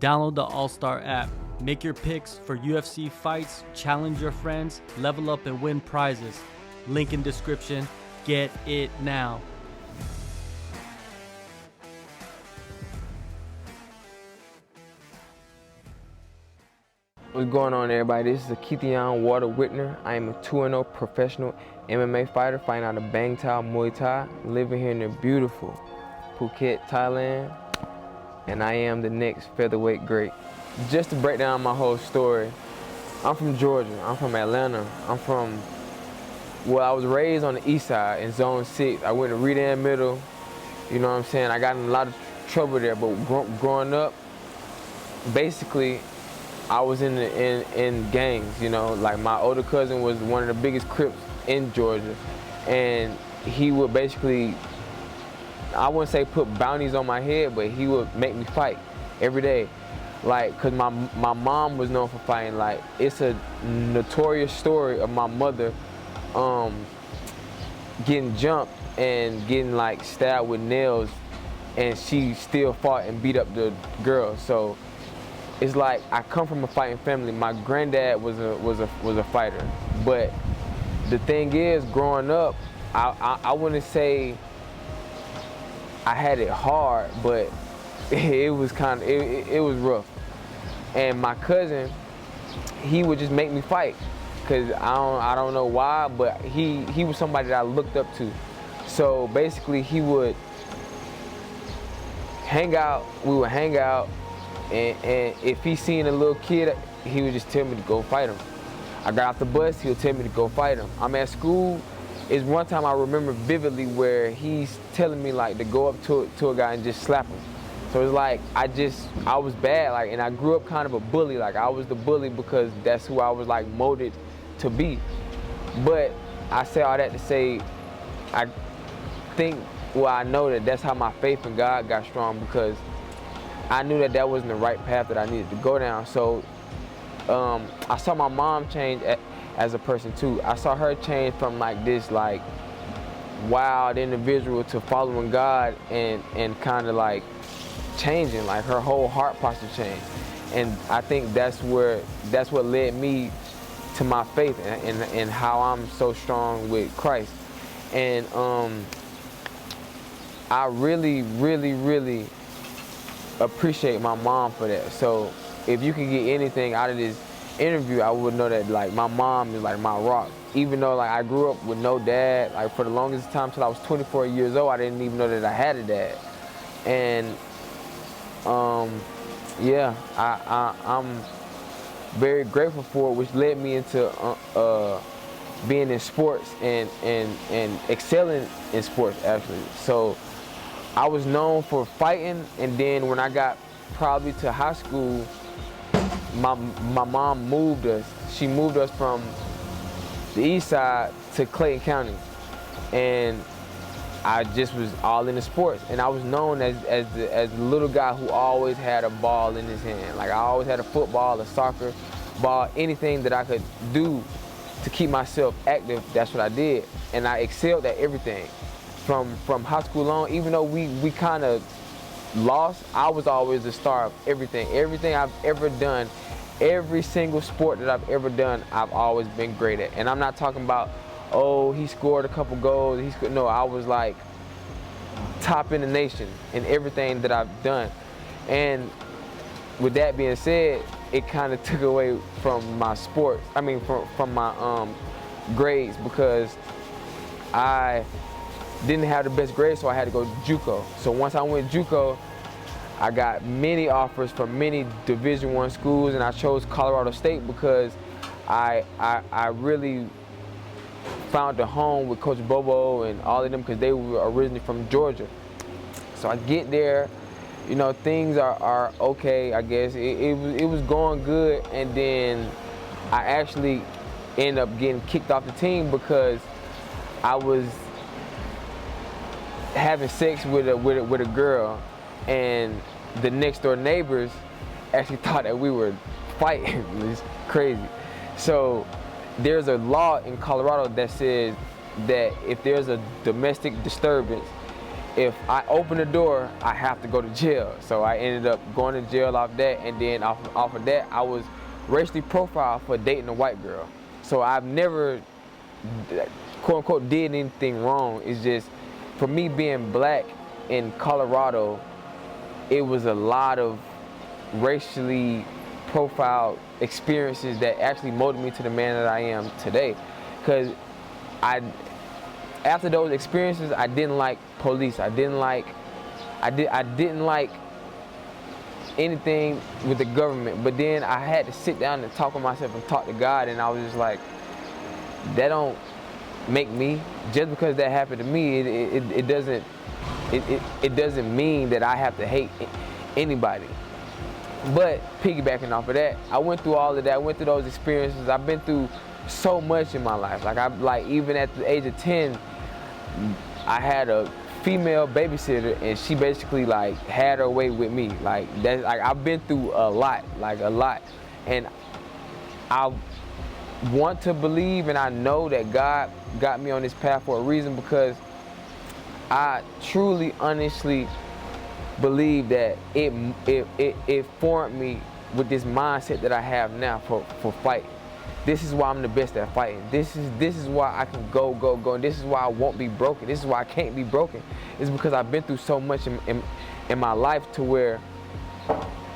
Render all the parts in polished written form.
Download the AllStar app. Make your picks for UFC fights, challenge your friends, level up and win prizes. Link in description. Get it now. What's going on, everybody? This is Keithian Whitner. I am a 2-0 professional MMA fighter fighting out of Bangtao Muay Thai, living here in the beautiful Phuket, Thailand, and I am the next featherweight great. Just to break down my whole story, I'm from Georgia. I'm from Atlanta. I was raised on the east side in Zone 6. I went to Redan Middle, you know what I'm saying? I got in a lot of trouble there, but growing up, basically, I was in gangs, you know, like my older cousin was one of the biggest Crips in Georgia, and he would basically, I wouldn't say put bounties on my head, but he would make me fight every day. Like, cause my mom was known for fighting. Like, it's a notorious story of my mother getting jumped and getting like stabbed with nails, and she still fought and beat up the girl. So it's like I come from a fighting family. My granddad was a fighter, but the thing is, growing up, I wouldn't say I had it hard, but it was it was rough. And my cousin, he would just make me fight, cause I don't know why, but he was somebody that I looked up to. So basically, he would hang out. We would hang out. And if he seen a little kid, he would just tell me to go fight him. I got off the bus, he would tell me to go fight him. I'm at school. It's one time I remember vividly where he's telling me like to go up to a guy and just slap him. So it's like I was bad, like, and I grew up kind of a bully. Like, I was the bully because that's who I was like molded to be. But I say all that to say, I know that that's how my faith in God got strong, because I knew that that wasn't the right path that I needed to go down. So I saw my mom change as a person too. I saw her change from like this like wild individual to following God and kind of like changing, like her whole heart posture changed. And I think that's what led me to my faith and how I'm so strong with Christ. And I really, really, really appreciate my mom for that. So if you could get anything out of this interview, I would know that like my mom is like my rock. Even though like I grew up with no dad, like for the longest time till I was 24 years old, I didn't even know that I had a dad. And yeah, I'm very grateful for it, which led me into being in sports and excelling in sports actually. So I was known for fighting, and then when I got probably to high school, my mom moved us. She moved us from the east side to Clayton County, and I just was all into sports. And I was known as the little guy who always had a ball in his hand. Like, I always had a football, a soccer ball, anything that I could do to keep myself active, that's what I did. And I excelled at everything. From high school on, even though we kind of lost, I was always the star of everything. Everything I've ever done, every single sport that I've ever done, I've always been great at. And I'm not talking about, oh, he scored a couple goals. No, I was like top in the nation in everything that I've done. And with that being said, it kind of took away from my sports. I mean, from my grades, because I didn't have the best grades, so I had to go JUCO. So once I went JUCO, I got many offers from many Division I schools, and I chose Colorado State because I really found a home with Coach Bobo and all of them, because they were originally from Georgia. So I get there, you know, things are okay, I guess. It was going good, and then I actually ended up getting kicked off the team because I was having sex with a girl, and the next door neighbors actually thought that we were fighting. It's crazy. So there's a law in Colorado that says that if there's a domestic disturbance if I open the door, I have to go to jail. So I ended up going to jail off that, and then off of that, I was racially profiled for dating a white girl. So I've never, quote unquote, did anything wrong. It's just, for me being black in Colorado, it was a lot of racially profiled experiences that actually molded me to the man that I am today. Because after those experiences, I didn't like police. I didn't like anything with the government. But then I had to sit down and talk with myself and talk to God, and I was just like, that don't make me. Just because that happened to me, it doesn't mean that I have to hate anybody. But piggybacking off of that, I went through all of that. I went through those experiences. I've been through so much in my life. Like even at the age of 10, I had a female babysitter, and she basically like had her way with me. Like that, like I've been through a lot, and I want to believe, and I know that God got me on this path for a reason, because I truly, honestly believe that it formed me with this mindset that I have now for fighting. This is why I'm the best at fighting. This is why I can go, and this is why I won't be broken. This is why I can't be broken. It's because I've been through so much in my life, to where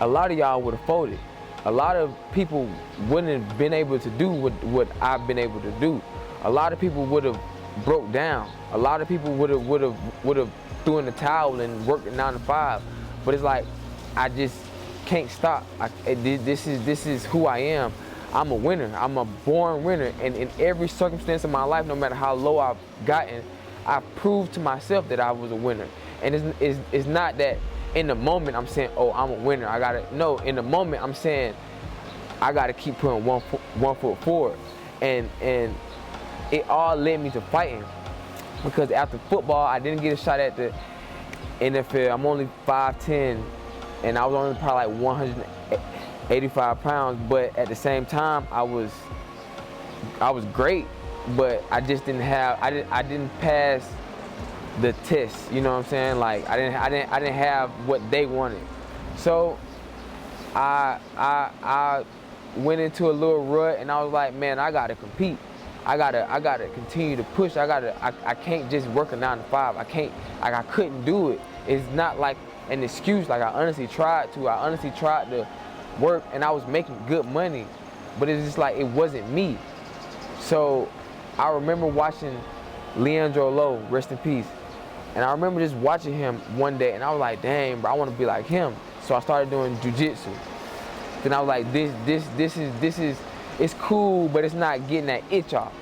a lot of y'all would have folded. A lot of people wouldn't have been able to do what I've been able to do. A lot of people would have broke down. A lot of people would have threw in the towel and worked a 9 to 5. But it's like, I just can't stop. This is who I am. I'm a winner. I'm a born winner. And in every circumstance of my life, no matter how low I've gotten, I've proved to myself that I was a winner. And it's not that in the moment I'm saying, oh, I'm a winner. No, in the moment I'm saying, I gotta keep putting one foot forward. And it all led me to fighting. Because after football, I didn't get a shot at the NFL. I'm only 5'10", and I was only probably like 185 pounds. But at the same time, I was great, but I just didn't have. I didn't pass the test. You know what I'm saying? Like I didn't have what they wanted. So I went into a little rut, and I was like, man, I gotta compete. I gotta continue to push. I can't just work a 9 to 5. I couldn't do it. It's not like an excuse. Like I honestly tried to work, and I was making good money, but it's just like it wasn't me. So I remember watching Leandro Lowe, rest in peace, and I remember just watching him one day, and I was like, dang, bro, I want to be like him. So I started doing jiu-jitsu. Then I was like, this is it's cool, but it's not getting that itch off.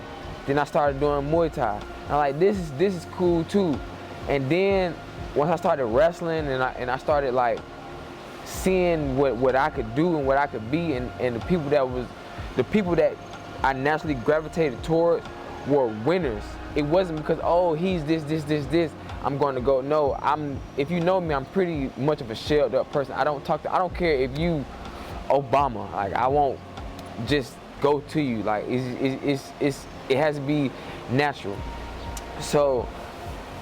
Then I started doing Muay Thai. And I'm like, this is cool too. And then once I started wrestling, and I started like seeing what I could do and what I could be, and the people that I naturally gravitated towards were winners. It wasn't because, oh, he's this, I'm going to go. No, if you know me, I'm pretty much of a shelled up person. I don't care if you Obama. Like I won't just go to you. Like it has to be natural. So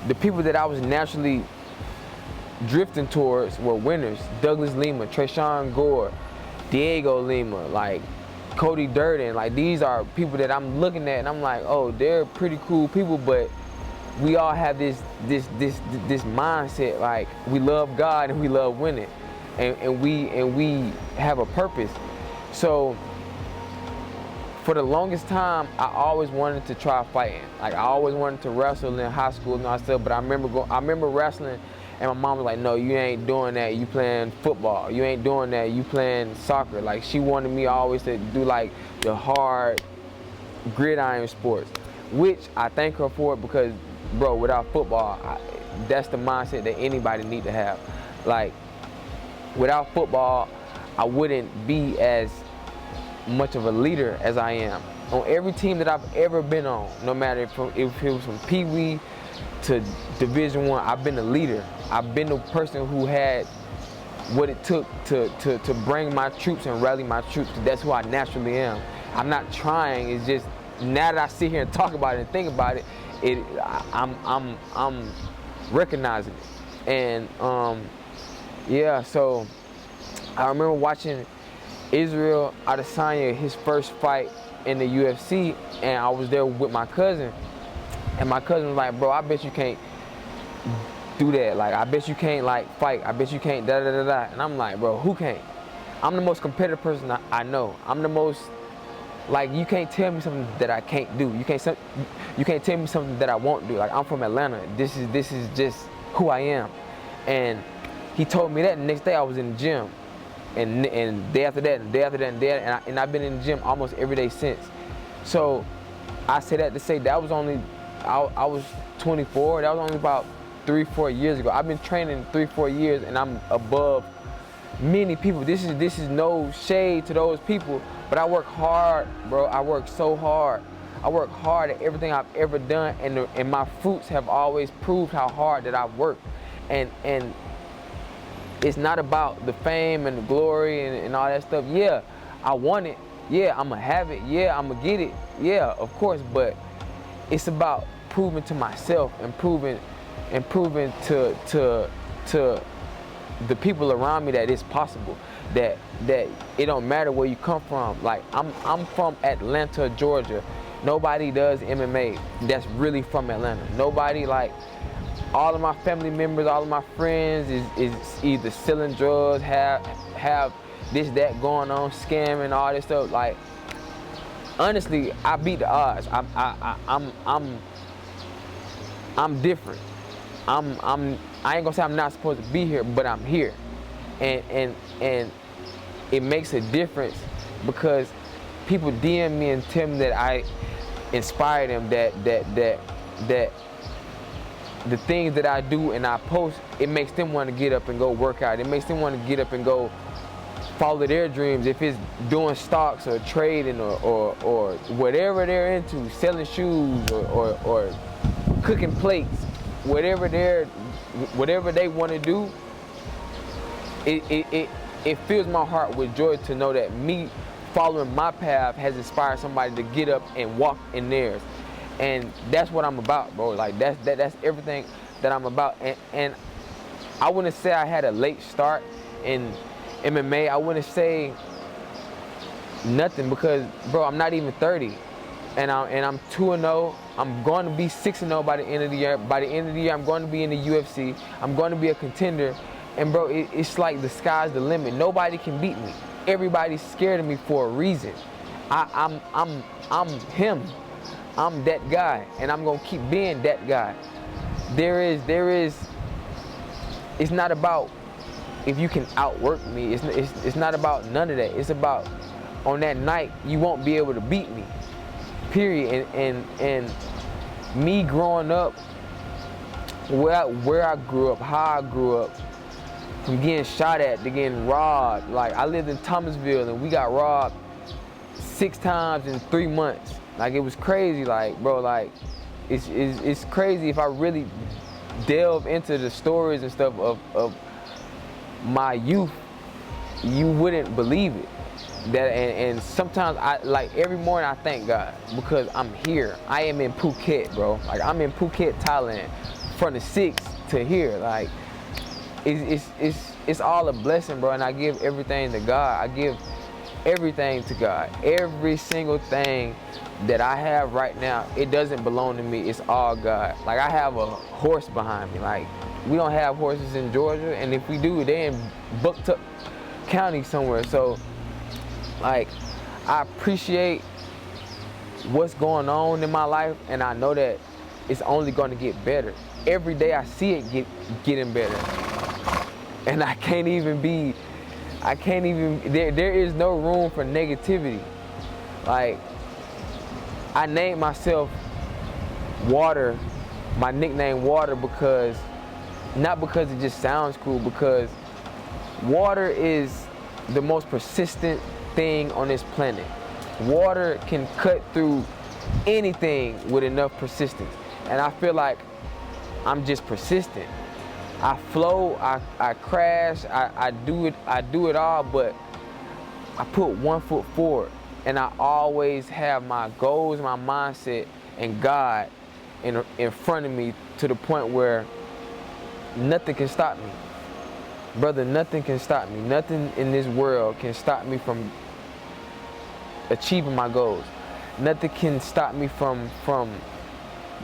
the people that I was naturally drifting towards were winners. Douglas Lima, Treshawn Gore, Diego Lima, like Cody Durden. Like these are people that I'm looking at, and I'm like, oh, they're pretty cool people, but we all have this mindset, like we love God and we love winning, and we have a purpose. So for the longest time, I always wanted to try fighting. Like I always wanted to wrestle in high school and all that stuff. But I remember wrestling, and my mom was like, "No, you ain't doing that. You playing football. You ain't doing that. You playing soccer." Like she wanted me always to do like the hard gridiron sports, which I thank her for, because, bro, without football, that's the mindset that anybody need to have. Like without football, I wouldn't be as much of a leader as I am. On every team that I've ever been on, no matter if it was from Pee Wee to Division I, I've been a leader. I've been the person who had what it took to bring my troops and rally my troops. That's who I naturally am. I'm not trying. It's just now that I sit here and talk about it and think about it, I'm recognizing it. And yeah, so I remember watching Israel Adesanya, his first fight in the UFC, and I was there with my cousin, and my cousin was like, bro, I bet you can't do that. Like, I bet you can't, like, fight. I bet you can't da-da-da-da. And I'm like, bro, who can't? I'm the most competitive person I know. I'm the most, like, you can't tell me something that I can't do. You can't tell me something that I won't do. Like, I'm from Atlanta. This is just who I am. And he told me that, and the next day I was in the gym. And day after that, and day after that, and I've been in the gym almost every day since. So I say that to say that was only, I was 24. That was only about 3-4 years ago. I've been training 3-4 years, and I'm above many people. This is no shade to those people, but I work hard, bro. I work so hard. I work hard at everything I've ever done, and my fruits have always proved how hard that I've worked. And it's not about the fame and the glory and all that stuff. Yeah, I want it. Yeah, I'm gonna have it. Yeah, I'm gonna get it. Yeah, of course. But it's about proving to myself and proving to the people around me that it's possible. That it don't matter where you come from. Like, I'm from Atlanta, Georgia. Nobody does MMA that's really from Atlanta. Nobody, like, all of my family members, all of my friends is either selling drugs, have this, that going on, scamming, all this stuff. Like, honestly, I beat the odds. I'm different. I ain't gonna say I'm not supposed to be here, but I'm here. And it makes a difference because people DM me and tell me that I inspire them, that the things that I do and I post, it makes them want to get up and go work out. It makes them want to get up and go follow their dreams. If it's doing stocks or trading or whatever they're into, selling shoes or cooking plates, whatever they want to do, it fills my heart with joy to know that me following my path has inspired somebody to get up and walk in theirs. And that's what I'm about, bro. Like, that's everything that I'm about. And I wouldn't say I had a late start in MMA. I wouldn't say nothing because, bro, I'm not even 30. And I'm 2-0. I'm going to be 6-0 by the end of the year. By the end of the year, I'm going to be in the UFC. I'm going to be a contender. And, bro, it's like the sky's the limit. Nobody can beat me. Everybody's scared of me for a reason. I'm him. I'm that guy, and I'm gonna keep being that guy. It's not about if you can outwork me. It's not about none of that. It's about on that night you won't be able to beat me. Period. And me growing up, where I grew up, how I grew up, from getting shot at to getting robbed. Like, I lived in Thomasville and we got robbed 6 times in 3 months. Like, it was crazy. Like, bro, like, it's crazy. If I really delve into the stories and stuff of my youth, you wouldn't believe it. And sometimes every morning I thank God because I'm here. I am in Phuket, bro. Like, I'm in Phuket, Thailand, from the 6th to here. Like, it's all a blessing, bro. And I give everything to God. I give everything to God. Every single thing that I have right now, it doesn't belong to me. It's all God. Like, I have a horse behind me. Like, we don't have horses in Georgia, and if we do, they're in Bangtao County somewhere. So, like, I appreciate what's going on in my life, and I know that it's only going to get better. Every day I see it getting better. And there is no room for negativity. Like, I named myself Water, my nickname Water, not because it just sounds cool, because water is the most persistent thing on this planet. Water can cut through anything with enough persistence. And I feel like I'm just persistent. I flow, I crash, I do it all, but I put one foot forward, and I always have my goals, my mindset, and God in front of me, to the point where nothing can stop me. Brother, nothing can stop me. Nothing in this world can stop me from achieving my goals. Nothing can stop me from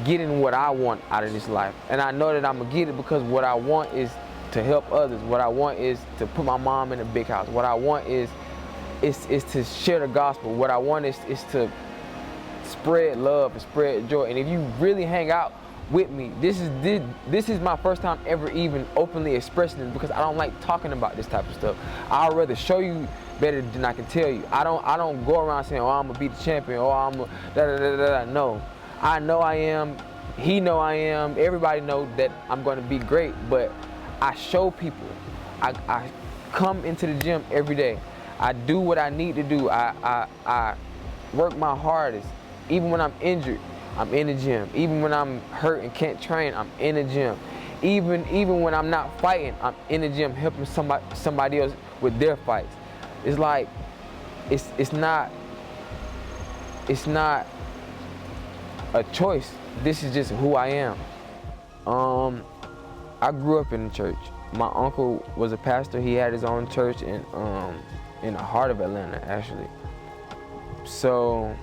getting what I want out of this life. And I know that I'm gonna get it because what I want is to help others. What I want is to put my mom in a big house. What I want is to share the gospel. What I want is to spread love and spread joy. And if you really hang out with me, this is my first time ever even openly expressing this, because I don't like talking about this type of stuff. I'd rather show you better than I can tell you. I don't go around saying, oh, I'm gonna be the champion, or I'm gonna da-da-da-da-da. No, I know I am, he know I am, everybody know that I'm gonna be great, but I show people. I come into the gym every day. I do what I need to do. I work my hardest. Even when I'm injured, I'm in the gym. Even when I'm hurt and can't train, I'm in the gym. Even when I'm not fighting, I'm in the gym helping somebody else with their fights. It's like, it's not a choice. This is just who I am. I grew up in the church. My uncle was a pastor. He had his own church in the heart of Atlanta, actually. So,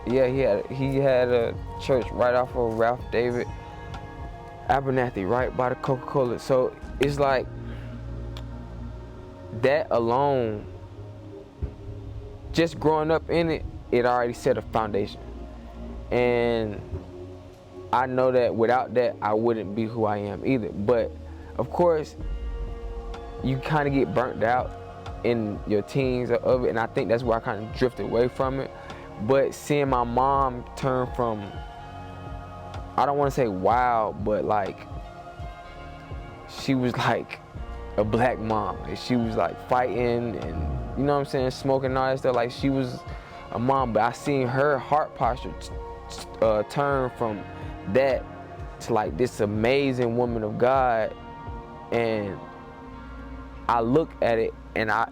yeah, he had a church right off of Ralph David Abernathy, right by the Coca-Cola. So it's like that alone, just growing up in it, it already set a foundation. And I know that without that, I wouldn't be who I am either. But of course, you kind of get burnt out in your teens of it, and I think that's where I kind of drifted away from it. But seeing my mom turn from, I don't want to say wild, but like, she was like a black mom. Like, she was like fighting and, you know what I'm saying, smoking and all that stuff. Like, she was a mom, but I seen her heart posture turn from that to like this amazing woman of God. And I look at it and I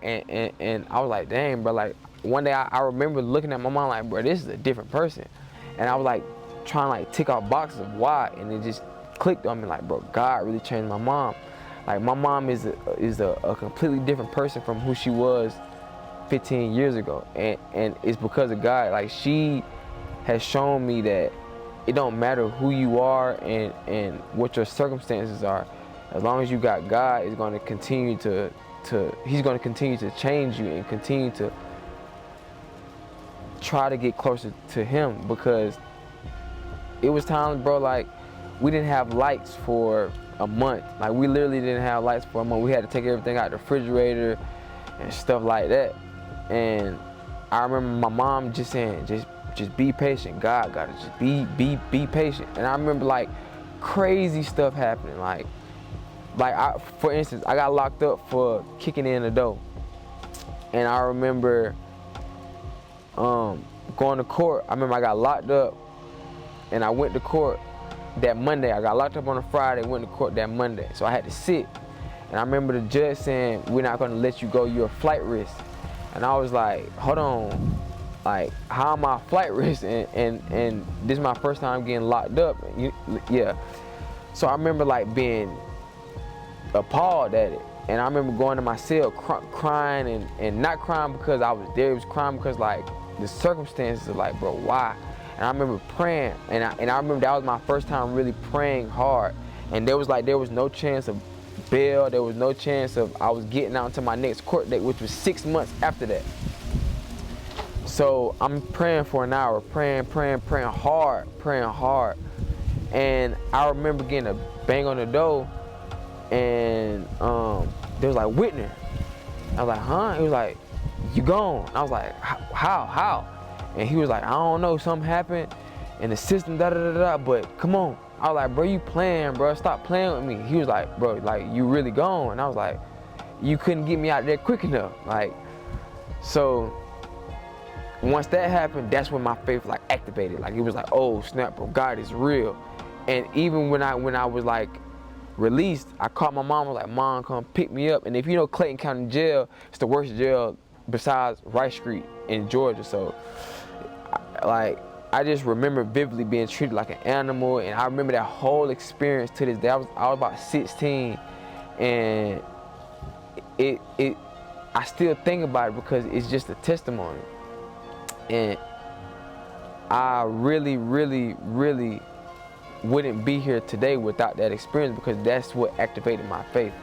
was like, dang, bro. Like, one day I remember looking at my mom like, bro, this is a different person. And I was like trying to like tick off boxes of why, and it just clicked on me like, bro, God really changed my mom. Like, my mom is a completely different person from who she was 15 years ago, and it's because of God. Like, she has shown me that it don't matter who you are and what your circumstances are. As long as you got God, He's going to continue to change you and continue to try to get closer to Him. Because it was times, bro, like, we didn't have lights for a month. Like, we literally didn't have lights for a month. We had to take everything out the refrigerator and stuff like that. And I remember my mom just saying, just be patient. God got it. Just be patient. And I remember like crazy stuff happening. Like for instance, I got locked up for kicking in the door. And I remember going to court. I remember I got locked up and I went to court that Monday. I got locked up on a Friday, went to court that Monday. So I had to sit. And I remember the judge saying, we're not gonna let you go, you're a flight risk. And I was like, hold on, like, how am I a flight risk? And this is my first time getting locked up. Yeah. So I remember like being appalled at it. And I remember going to my cell crying and not crying because I was there. It was crying because like the circumstances of like, bro, why? And I remember praying, and I remember that was my first time really praying hard. And there was no chance of bail. There was no chance of I was getting out to my next court date, which was 6 months after that. So I'm praying for an hour, praying hard. And I remember getting a bang on the door, and there was like, Whitner. I was like, huh? He was like, you gone. I was like, how? And he was like, I don't know, something happened in the system, but come on. I was like, bro, you playing, bro, stop playing with me. He was like, bro, like, you really gone? And I was like, you couldn't get me out there quick enough. Like, so once that happened, that's when my faith like activated. Like, it was like, oh snap, bro, God is real. And even when I was like released, I called my mom. I was like, Mom, come pick me up. And if you know Clayton County Jail, it's the worst jail besides Rice Street in Georgia. So like, I just remember vividly being treated like an animal, and I remember that whole experience to this day. I was about 16, and I still think about it because it's just a testimony. And I really, really, really wouldn't be here today without that experience, because that's what activated my faith.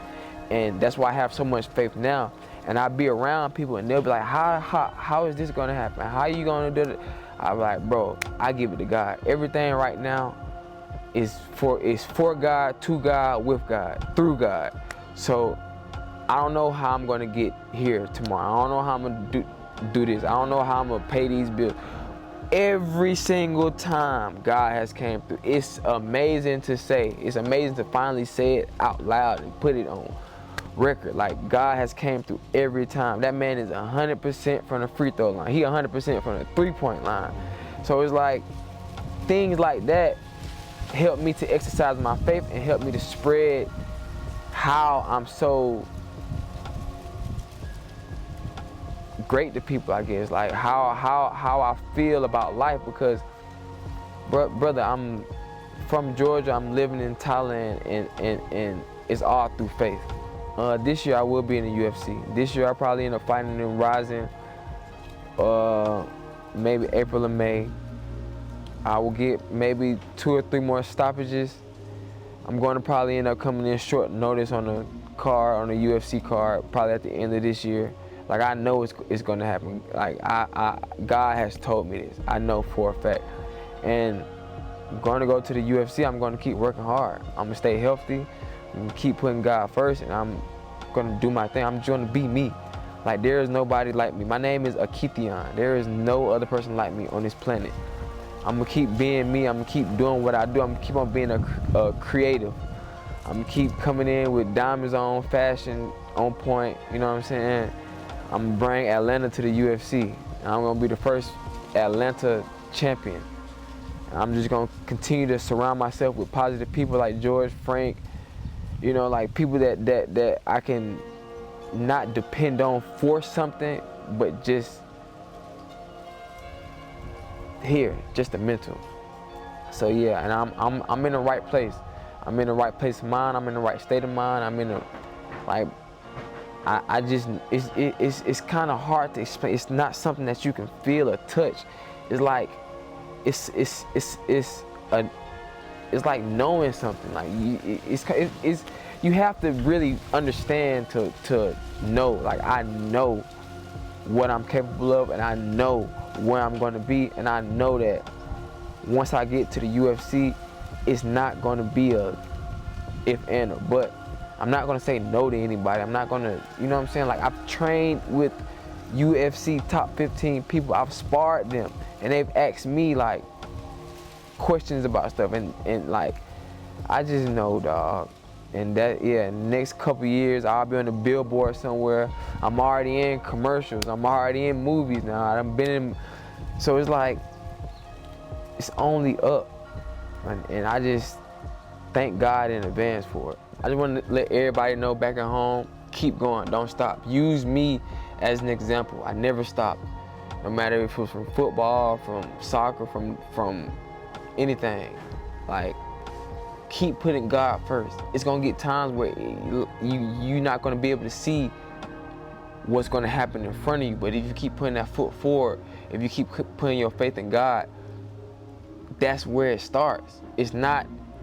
And that's why I have so much faith now. And I be around people and they'll be like, how is this gonna happen? How are you gonna do it? I'm like, bro, I give it to God. Everything right now is for God, to God, with God, through God. So I don't know how I'm gonna get here tomorrow. I don't know how I'm gonna do this. I don't know how I'm gonna pay these bills. Every single time God has came through. It's amazing to say. It's amazing to finally say it out loud and put it on record. Like, God has came through every time. That man is 100% from the free throw line. He 100% from the three-point line. So it's like, things like that help me to exercise my faith and help me to spread how I'm so great to people, I guess. Like how I feel about life, because brother, I'm from Georgia, I'm living in Thailand, and it's all through faith. This year I will be in the UFC. This year I probably end up fighting in Rising, maybe April or May. I will get maybe 2 or 3 more stoppages. I'm going to probably end up coming in short notice on the card, on the UFC card, probably at the end of this year. Like, I know it's going to happen. Like, God has told me this. I know for a fact. And I'm going to go to the UFC. I'm going to keep working hard. I'm going to stay healthy. I'm going to keep putting God first, and I'm going to do my thing. I'm just going to be me. Like, there is nobody like me. My name is Akithian. There is no other person like me on this planet. I'm going to keep being me. I'm going to keep doing what I do. I'm going to keep on being a creative. I'm going to keep coming in with diamonds on, fashion on point. You know what I'm saying? I'm going to bring Atlanta to the UFC. And I'm going to be the first Atlanta champion. And I'm just going to continue to surround myself with positive people like George, Frank, you know, like people that I can not depend on for something, but just here, just a mental. So yeah, and I'm in the right place. I'm in the right place of mind. I'm in the right state of mind. I'm in the, like, I just, it's kind of hard to explain. It's not something that you can feel or touch. It's like, it's like knowing something. Like, you have to really understand to know. Like, I know what I'm capable of, and I know where I'm going to be, and I know that once I get to the UFC, it's not going to be a if and or but. I'm not going to say no to anybody. I'm not going to, you know what I'm saying? Like, I've trained with UFC top 15 people. I've sparred them, and they've asked me, like, questions about stuff, and like, I just know, dog. And that, yeah, next couple years, I'll be on the billboard somewhere. I'm already in commercials. I'm already in movies now. I've been in, so it's like, it's only up. And I just thank God in advance for it. I just want to let everybody know back at home, keep going, don't stop. Use me as an example. I never stop. No matter if it was from football, from soccer, from anything. Like, keep putting God first. It's gonna get times where you're not gonna be able to see what's gonna happen in front of you, but if you keep putting that foot forward, if you keep putting your faith in God, that's where it starts.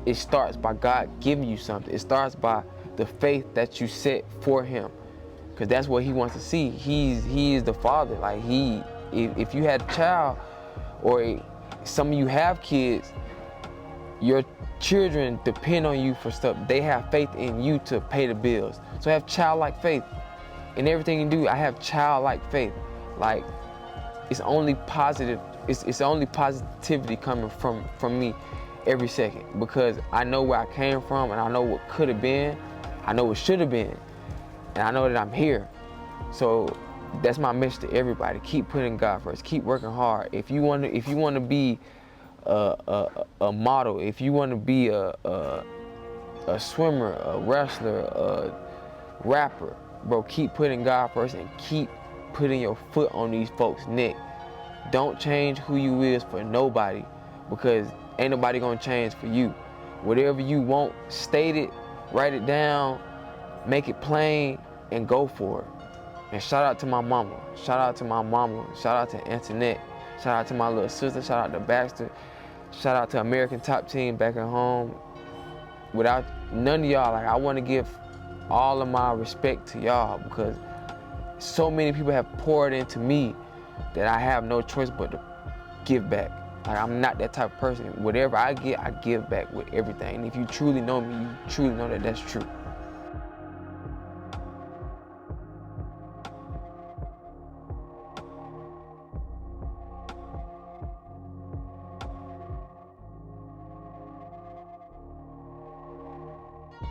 It starts by God giving you something. It starts by the faith that you set for Him, because that's what He wants to see. He is the Father. Like, if you had a child, or some of you have kids, your children depend on you for stuff. They have faith in you to pay the bills. So have childlike faith in everything you do. I have childlike faith. Like, it's only positive. It's only positivity coming from me every second, because I know where I came from, and I know what could have been. I know what should have been, and I know that I'm here. So that's my message to everybody. Keep putting God first. Keep working hard. If you want to be a model, if you want to be a swimmer, a wrestler, a rapper, bro, keep putting God first and keep putting your foot on these folks' neck. Don't change who you is for nobody, because ain't nobody gonna change for you. Whatever you want, state it, write it down, make it plain, and go for it. And shout out to my mama. Shout out to my mama. Shout out to Antoinette. Shout out to my little sister. Shout out to Baxter. Shout out to American Top Team back at home. Without none of y'all, like, I want to give all of my respect to y'all, because so many people have poured into me that I have no choice but to give back. Like, I'm not that type of person. Whatever I get, I give back with everything. And if you truly know me, you truly know that that's true.